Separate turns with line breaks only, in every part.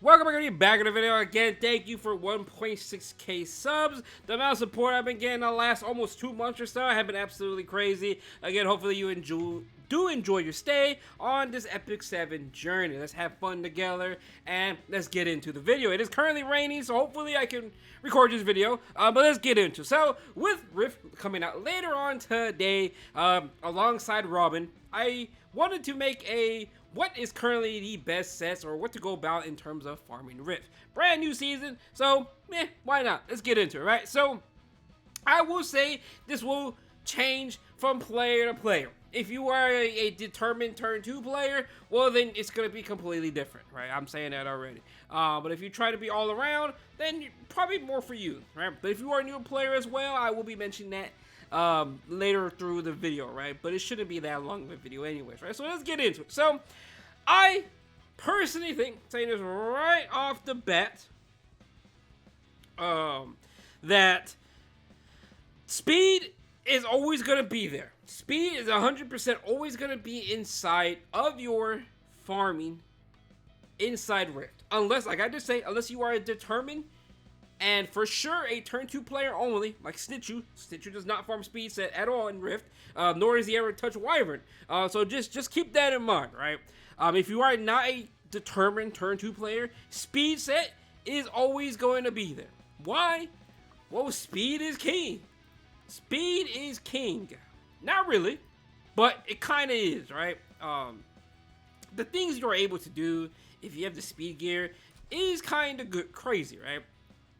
Welcome back in the video again. Thank you for 1.6k subs. The amount of support I've been getting the last almost 2 months or so have been absolutely crazy. Again, hopefully you enjoy your stay on this Epic 7 journey. Let's have fun together and let's get into the video. It is currently raining, so hopefully I can record this video, but let's get into it. So with Rift coming out later on today, alongside Robin, I wanted to make a what is currently the best sets or what to go about in terms of farming Rift. Brand new season, so why not? Let's get into it, right? So I will say this will change from player to player. If you are a determined turn 2 player, well then it's going to be completely different, right? I'm saying that already. But if you try to be all around, then probably more for you, right? But if you are a new player as well, I will be mentioning that later through the video, right? But it shouldn't be that long of a video anyways, right? So let's get into it. So I personally think, saying this right off the bat, that speed is always going to be there. Speed is 100% always going to be inside of your farming inside Rift. Unless, like I just say, unless you are determined and for sure a turn 2 player only, like Snitchu. Snitchu does not farm speed set at all in Rift, nor does he ever touch Wyvern. So just keep that in mind, right? If you are not a determined turn 2 player, speed set is always going to be there. Why? Well, speed is king. Speed is king. Not really, but it kind of is, right? The things you're able to do if you have the speed gear is kind of crazy, right?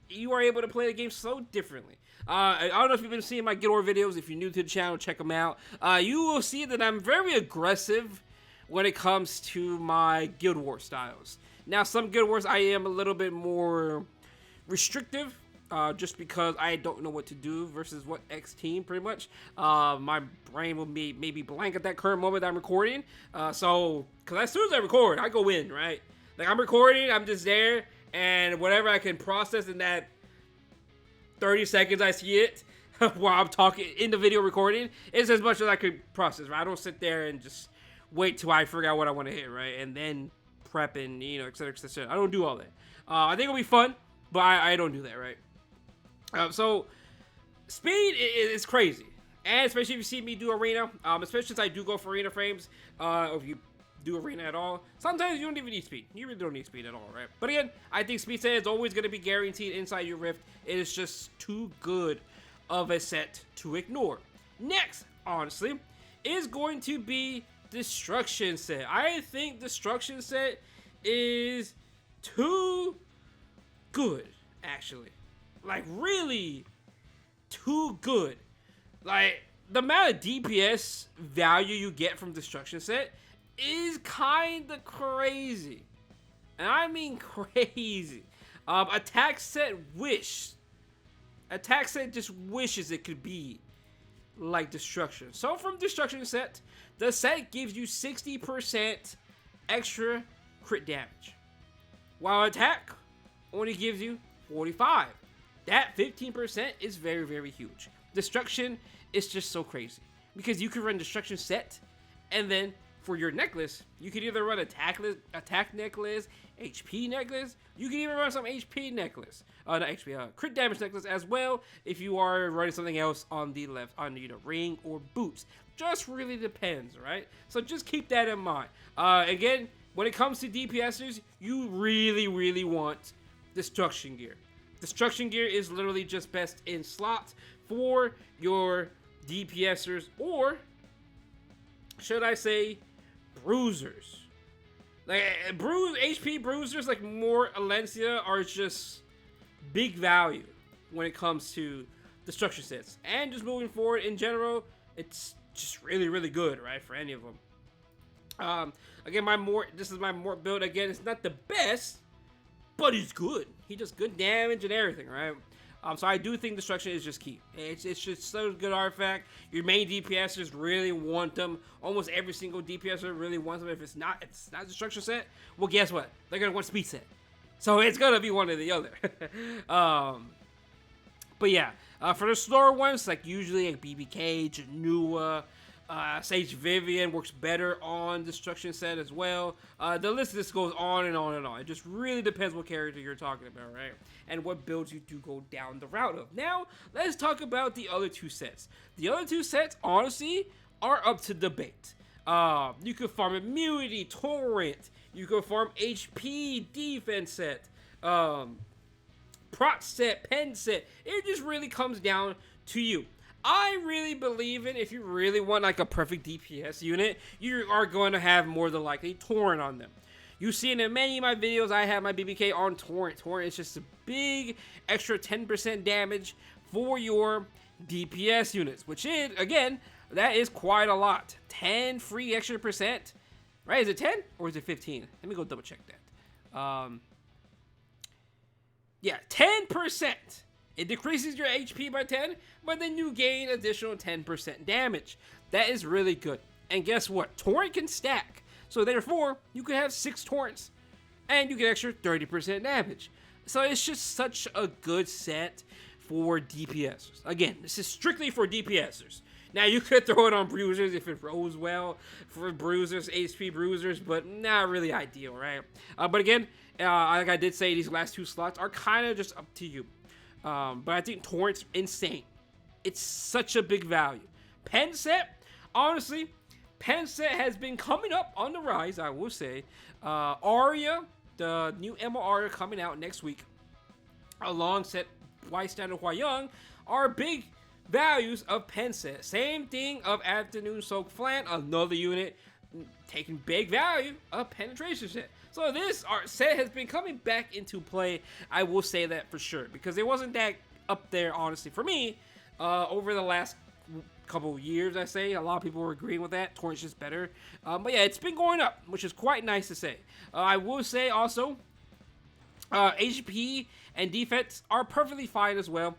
You are able to play the game so differently. I don't know if you've been seeing my Guild War videos. If you're new to the channel, check them out. You will see that I'm very aggressive when it comes to my Guild War styles. Now, some Guild Wars I am a little bit more restrictive, just because I don't know what to do versus what X team, pretty much. My brain will be maybe blank at that current moment that I'm recording. Because as soon as I record, I go in, right? Like, I'm recording, I'm just there, and whatever I can process in that 30 seconds I see it while I'm talking in the video recording, it's as much as I could process, right? I don't sit there and just wait till I figure out what I want to hit, right? And then prep and, et cetera, et cetera. I don't do all that. I think it'll be fun, but I don't do that, right? So speed is crazy, and especially if you see me do arena, especially since I do go for arena frames, or if you do arena at all, sometimes you don't even need speed. You really don't need speed at all, right? But again, I think speed set is always going to be guaranteed inside your Rift. It is just too good of a set to ignore. Next, honestly, is going to be destruction set. I think destruction set is too good, actually. Like, really too good. Like, the amount of DPS value you get from destruction set is kind of crazy. And I mean crazy. Attack set just wishes it could be like destruction. So from destruction set, the set gives you 60% extra crit damage, while attack only gives you 45. That 15% is very, very huge. Destruction is just so crazy because you can run destruction set, and then for your necklace, you can either run attack necklace, HP necklace. You can even run some HP necklace, not HP, crit damage necklace as well. If you are running something else on the left, on either ring or boots, just really depends, right? So just keep that in mind. Again, when it comes to DPSers, you really, really want destruction gear. Destruction gear is literally just best in slots for your DPSers, or should I say bruisers. Like HP bruisers like more Alencia are just big value when it comes to destruction sets. And just moving forward in general, it's just really, really good, right, for any of them. Again, this is my Mort build. Again, it's not the best, but he's good. He does good damage and everything, right? So I do think destruction is just key. It's just so good artifact. Your main DPSers really want them. Almost every single DPSer really wants them. If it's not destruction set, well, guess what? They're gonna want speed set. So it's gonna be one or the other. But yeah, for the slower ones, like usually like BBK, Janua, Sage Vivian works better on Destruction Set as well. The list just goes on and on and on. It just really depends what character you're talking about, right? And what builds you do go down the route of. Now, let's talk about the other two sets. The other two sets, honestly, are up to debate. You could farm Immunity, Torrent. You could farm HP, Defense Set. Prot set, pen set. It just really comes down to you. I really believe in, if you really want like a perfect DPS unit, you are going to have more than likely Torrent on them. You've seen in many of my videos, I have my BBK on Torrent. Torrent is just a big extra 10% damage for your DPS units, which is, again, that is quite a lot. 10 free extra percent, right? Is it 10 or is it 15? Let me go double check that. Yeah, 10%. It decreases your HP by 10, but then you gain additional 10% damage. That is really good. And guess what? Torrent can stack. So therefore, you could have 6 Torrents, and you get extra 30% damage. So it's just such a good set for DPSers. Again, this is strictly for DPSers. Now, you could throw it on bruisers if it rolls well for bruisers, HP bruisers, but not really ideal, right? But again, like I did say, these last 2 slots are kind of just up to you. But I think Torrent's insane. It's such a big value. Pen set, honestly, Pen set has been coming up on the rise, I will say. Arya, the new Emma Arya coming out next week, alongside Bystander Hua Young, are big values of Pen set. Same thing of Afternoon Soak Flan, another unit taking big value of Penetration set. So this set has been coming back into play, I will say that for sure, because it wasn't that up there, honestly, for me, over the last couple years, I say. A lot of people were agreeing with that. Torrent's just better. But yeah, it's been going up, which is quite nice to say. I will say also, HP and defense are perfectly fine as well.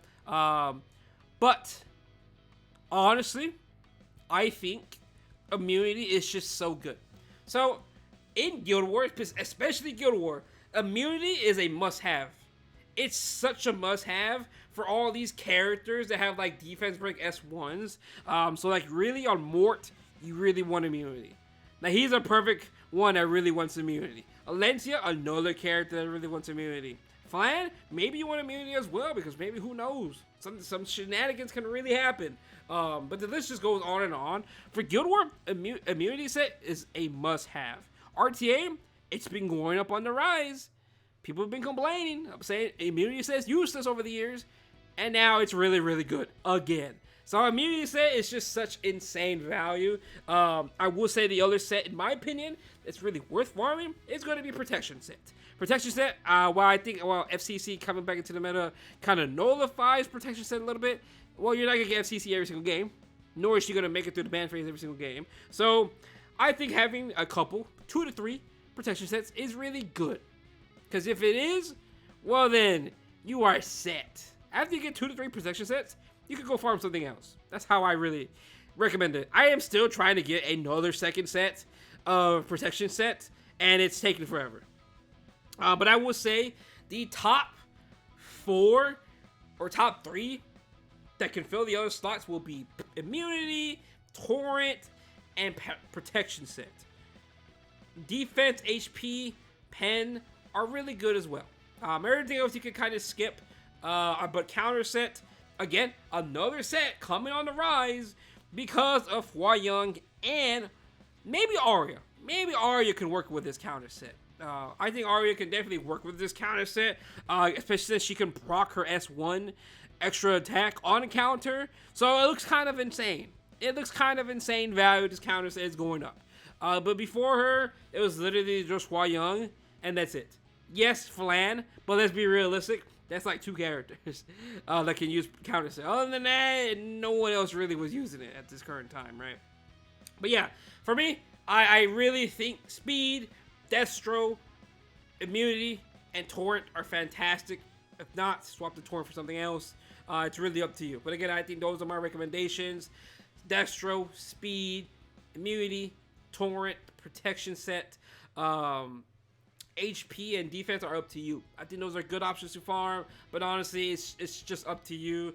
But honestly, I think immunity is just so good. So in Guild Wars, especially Guild War, immunity is a must-have. It's such a must-have for all these characters that have like defense break S1s. So like really on Mort, you really want immunity. Now he's a perfect one that really wants immunity. Alencia, another character that really wants immunity. Flan, maybe you want immunity as well, because maybe, who knows, some shenanigans can really happen. But the list just goes on and on. For Guild War, immunity set is a must-have. RTA, it's been going up on the rise. People have been complaining. I'm saying immunity set is useless over the years, and now it's really, really good again. So immunity set is just such insane value. I will say the other set, in my opinion, that's really worth farming is going to be protection set. Protection set, I think FCC coming back into the meta kind of nullifies protection set a little bit. Well, you're not going to get FCC every single game, nor is she going to make it through the ban phase every single game. So I think having a couple, 2 to 3 protection sets is really good. Because if it is, well then, you are set. After you get 2 to 3 protection sets, you can go farm something else. That's how I really recommend it. I am still trying to get another second set of protection set, and it's taking forever. But I will say the top 4 or top 3 that can fill the other slots will be immunity, torrent, and protection set. Defense, HP, pen are really good as well. Everything else you can kind of skip. But counter set, again, another set coming on the rise because of Hua Young and maybe Arya. Maybe Arya can work with this counter set. I think Arya can definitely work with this counter set, especially since she can proc her S1 extra attack on a counter. So it looks kind of insane. It looks kind of insane value this counter set is going up. But before her, it was literally just Hua Young, and that's it. Yes, Flan, but let's be realistic. That's like 2 characters that can use counter set. Other than that, no one else really was using it at this current time, right? But yeah, for me, I really think Speed, Destro, Immunity, and Torrent are fantastic. If not, swap the Torrent for something else. It's really up to you. But again, I think those are my recommendations. Destro, Speed, Immunity, Torrent, Protection Set, HP and defense are up to you. I think those are good options to farm, but honestly, it's just up to you.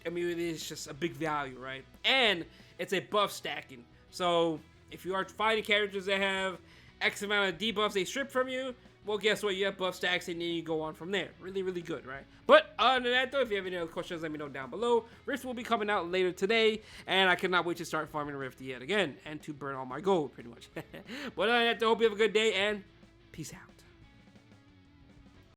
immunity is just a big value, right? And it's a buff stacking. So if you are fighting characters that have X amount of debuffs they strip from you, well, guess what? You have buff stacks, and then you go on from there. Really, really good, right? But other than that, though, if you have any other questions, let me know down below. Rift will be coming out later today, and I cannot wait to start farming Rift yet again, and to burn all my gold, pretty much. But other than that, though, hope you have a good day, and peace out.